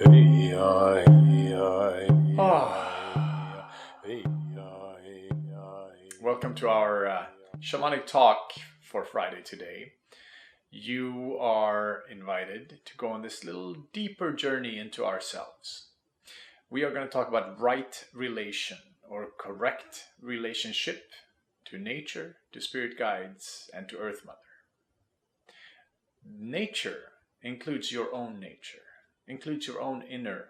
Welcome to our shamanic talk for Friday today. You are invited to go on this little deeper journey into ourselves. We are going to talk about right relation or correct relationship to nature, to spirit guides, and to Earth Mother. Nature includes your own nature, includes your own inner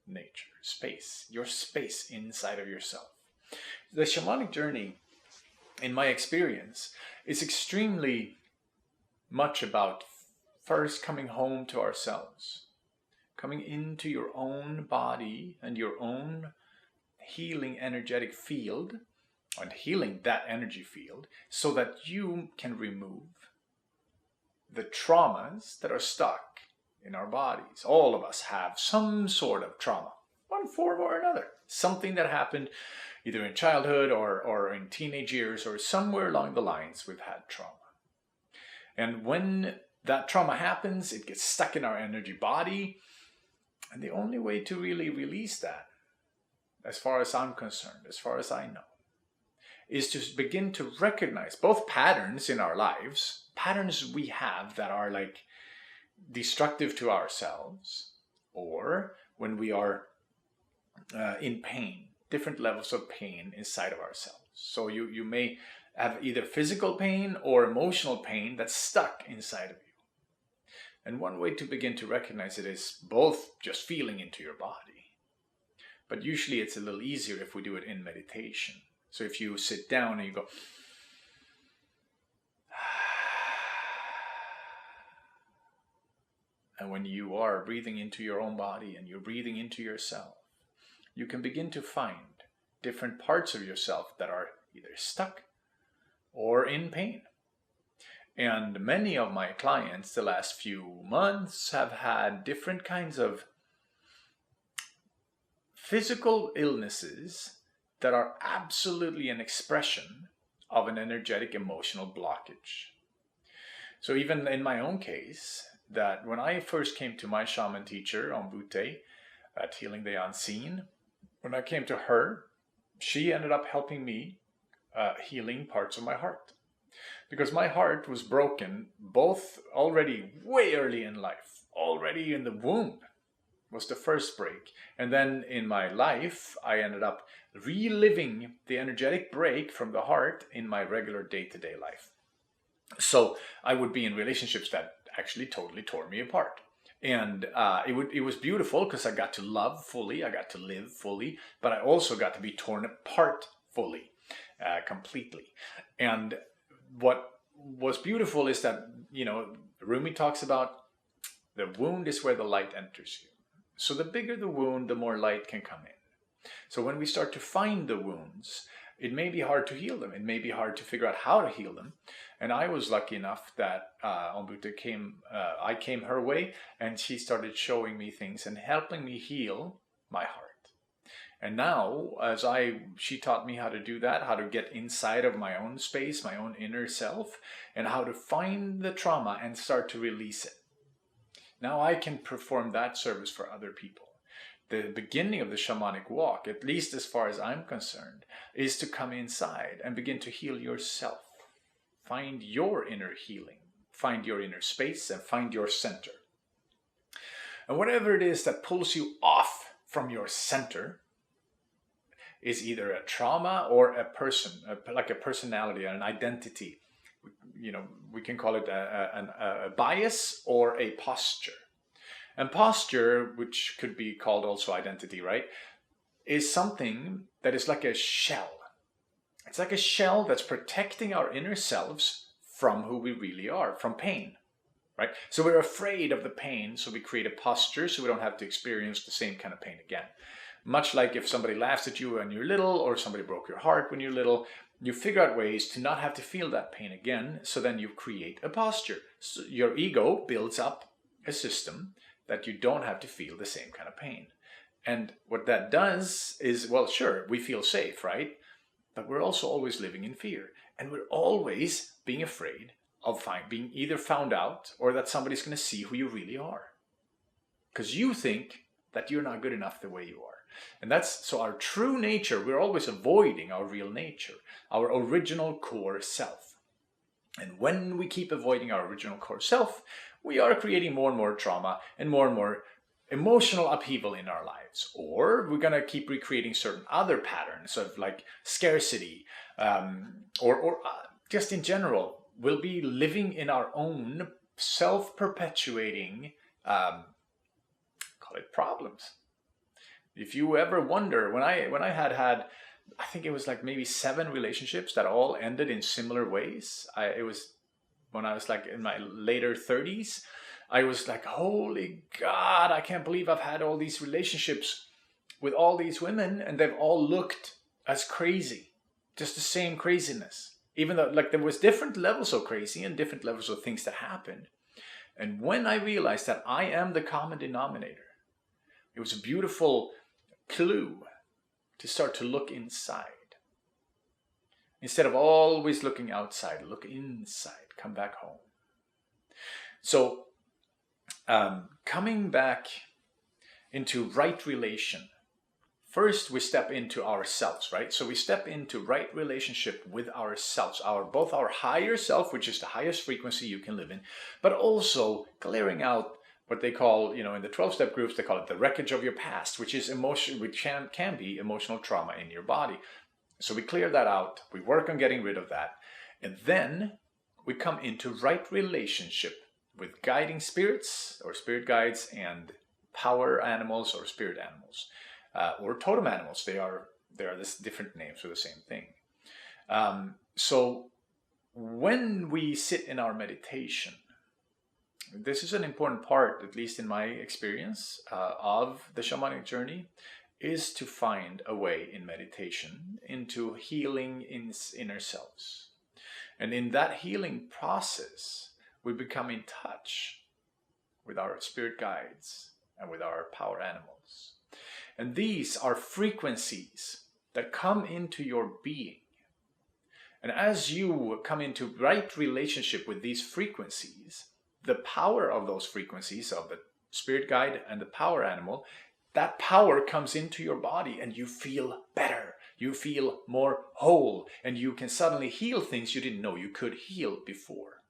nature, space, your space inside of yourself. The shamanic journey, in my experience, is extremely much about first coming home to ourselves, coming into your own body and your own healing energetic field, and healing that energy field so that you can remove the traumas that are stuck in our bodies. All of us have some sort of trauma, one form or another. Something that happened either in childhood or in teenage years or somewhere along the lines we've had trauma. And when that trauma happens, it gets stuck in our energy body. And the only way to really release that, as far as I'm concerned, as far as I know, is to begin to recognize both patterns in our lives, patterns we have that are like destructive to ourselves, or when we are in pain, different levels of pain inside of ourselves. So you may have either physical pain or emotional pain that's stuck inside of you. And one way to begin to recognize it is both just feeling into your body. But usually it's a little easier if we do it in meditation. So if you sit down and you go, and when you are breathing into your own body and you're breathing into yourself, you can begin to find different parts of yourself that are either stuck or in pain. And many of my clients the last few months have had different kinds of physical illnesses that are absolutely an expression of an energetic emotional blockage. So even in my own case, that when I first came to my shaman teacher, Ombute, at Healing the Unseen, when I came to her, she ended up helping me healing parts of my heart. Because my heart was broken both already way early in life, already in the womb was the first break. And then in my life, I ended up reliving the energetic break from the heart in my regular day-to-day life. So I would be in relationships that actually totally tore me apart. And it was beautiful because I got to love fully, I got to live fully, but I also got to be torn apart fully, completely. And what was beautiful is that, Rumi talks about the wound is where the light enters you. So the bigger the wound, the more light can come in. So when we start to find the wounds, it may be hard to heal them. It may be hard to figure out how to heal them. And I was lucky enough that I came her way, and she started showing me things and helping me heal my heart. And now, she taught me how to do that, how to get inside of my own space, my own inner self, and how to find the trauma and start to release it. Now I can perform that service for other people. The beginning of the shamanic walk, at least as far as I'm concerned, is to come inside and begin to heal yourself. Find your inner healing, find your inner space, and find your center. And whatever it is that pulls you off from your center is either a trauma or a person, like a personality, an identity. We can call it a bias or a posture. And posture, which could be called also identity, right, is something that is like a shell. It's like a shell that's protecting our inner selves from who we really are, from pain, right? So we're afraid of the pain, so we create a posture so we don't have to experience the same kind of pain again. Much like if somebody laughs at you when you're little, or somebody broke your heart when you're little, you figure out ways to not have to feel that pain again, so then you create a posture. So your ego builds up a system that you don't have to feel the same kind of pain. And what that does is, well, sure, we feel safe, right? But we're also always living in fear. And we're always being afraid of being either found out or that somebody's going to see who you really are. Because you think that you're not good enough the way you are. And that's, so our true nature, we're always avoiding our real nature, our original core self. And when we keep avoiding our original core self, we are creating more and more trauma and more emotional upheaval in our lives. Or we're going to keep recreating certain other patterns of like scarcity, or just in general, we'll be living in our own self-perpetuating, call it problems. If you ever wonder, when I had, I think it was like maybe 7 relationships that all ended in similar ways. It was when I was like in my later 30s. I was like, holy God, I can't believe I've had all these relationships with all these women, and they've all looked as crazy, just the same craziness. Even though like there was different levels of crazy and different levels of things that happened. And when I realized that I am the common denominator, it was a beautiful clue to start to look inside. Instead of always looking outside, look inside, come back home. So coming back into right relation, first we step into ourselves, right? So we step into right relationship with ourselves, both our higher self, which is the highest frequency you can live in, but also clearing out what they call, in the 12-step groups, they call it the wreckage of your past, which is emotion, which can be emotional trauma in your body. So we clear that out, we work on getting rid of that, and then we come into right relationship with guiding spirits or spirit guides and power animals or spirit animals, or totem animals. They are this different names for the same thing. So when we sit in our meditation, this is an important part, at least in my experience, of the shamanic journey, is to find a way in meditation into healing in inner selves. And in that healing process, we become in touch with our spirit guides and with our power animals. And these are frequencies that come into your being. And as you come into right relationship with these frequencies, the power of those frequencies, of the spirit guide and the power animal, that power comes into your body and you feel better. You feel more whole, and you can suddenly heal things you didn't know you could heal before.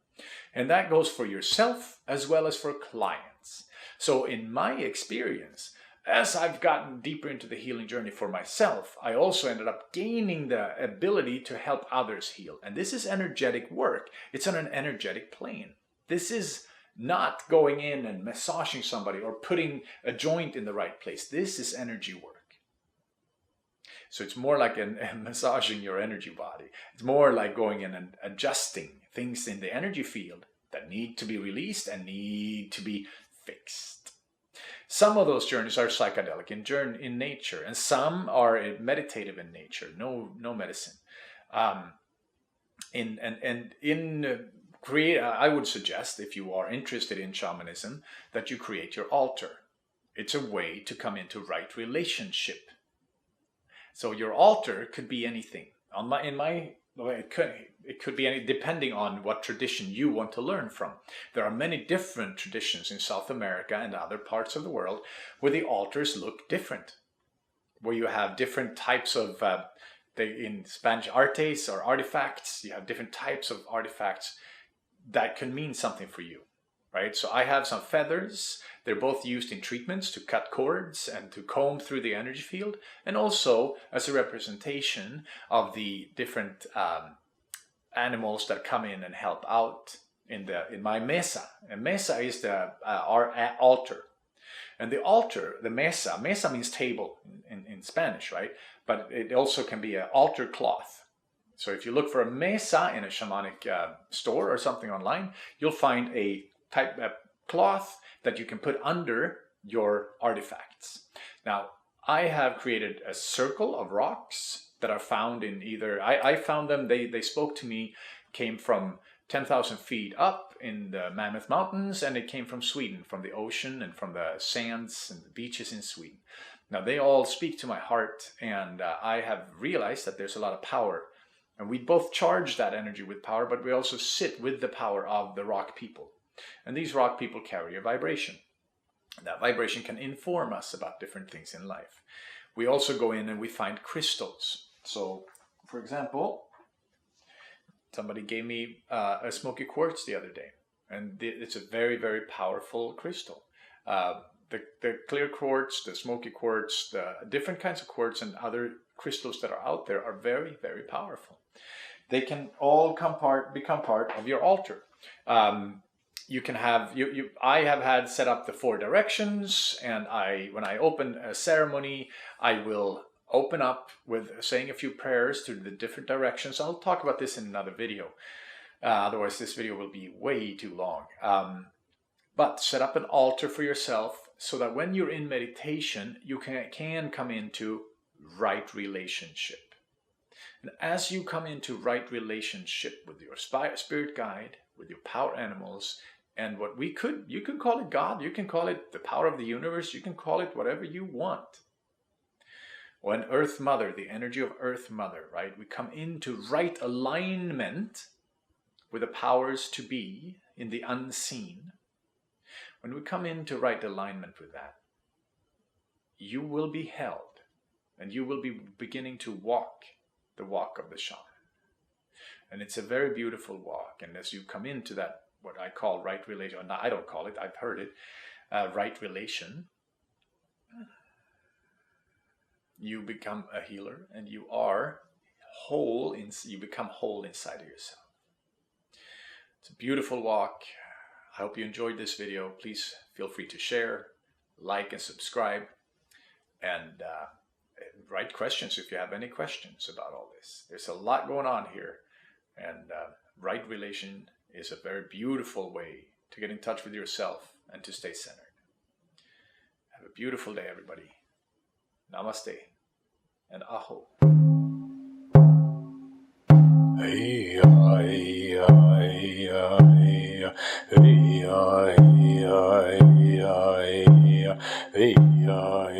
And that goes for yourself as well as for clients. So in my experience, as I've gotten deeper into the healing journey for myself, I also ended up gaining the ability to help others heal. And this is energetic work. It's on an energetic plane. This is not going in and massaging somebody or putting a joint in the right place. This is energy work. So it's more like massaging your energy body. It's more like going in and adjusting things in the energy field that need to be released and need to be fixed. Some of those journeys are psychedelic in nature, and some are meditative in nature. No medicine. I would suggest, if you are interested in shamanism, that you create your altar. It's a way to come into right relationship. So your altar could be anything. It could be any, depending on what tradition you want to learn from. There are many different traditions in South America and other parts of the world where the altars look different, where you have different types of, in Spanish, artes or artifacts. You have different types of artifacts that can mean something for you, right? So I have some feathers. They're both used in treatments to cut cords and to comb through the energy field, and also as a representation of the different animals that come in and help out in my mesa. And mesa is our altar. And the altar, the mesa means table in Spanish, right? But it also can be an altar cloth. So if you look for a mesa in a shamanic store or something online, you'll find a type of cloth that you can put under your artifacts. Now, I have created a circle of rocks that are found in either, I found them, they spoke to me, came from 10,000 feet up in the Mammoth Mountains, and it came from Sweden, from the ocean and from the sands and the beaches in Sweden. Now, they all speak to my heart, and I have realized that there's a lot of power. And we both charge that energy with power, but we also sit with the power of the rock people. And these rock people carry a vibration. That vibration can inform us about different things in life. We also go in and we find crystals. So, for example, somebody gave me a smoky quartz the other day, and it's a very, very powerful crystal. The clear quartz, the smoky quartz, the different kinds of quartz and other crystals that are out there are very, very powerful. They can all become part of your altar. You can have I have had set up the 4 directions, and when I open a ceremony, I will open up with saying a few prayers to the different directions. I'll talk about this in another video. Otherwise, this video will be way too long. But set up an altar for yourself so that when you're in meditation, you can come into right relationship. And as you come into right relationship with your spirit guide, with your power animals, and what you can call it God, you can call it the power of the universe, you can call it whatever you want. When Earth Mother, the energy of Earth Mother, right? We come into right alignment with the powers to be in the unseen. When we come into right alignment with that, you will be held, and you will be beginning to walk the walk of the shaman. And it's a very beautiful walk. And as you come into that, what I call right relation, no, I don't call it, I've heard it, right relation, you become a healer, and you are whole, you become whole inside of yourself. It's a beautiful walk. I hope you enjoyed this video. Please feel free to share, like, and subscribe, and write questions if you have any questions about all this. There's a lot going on here, and right relation is a very beautiful way to get in touch with yourself and to stay centered. Have a beautiful day, everybody. Namaste and aho. Hey, hey, hey, hey, hey, hey, hey, hey, hey.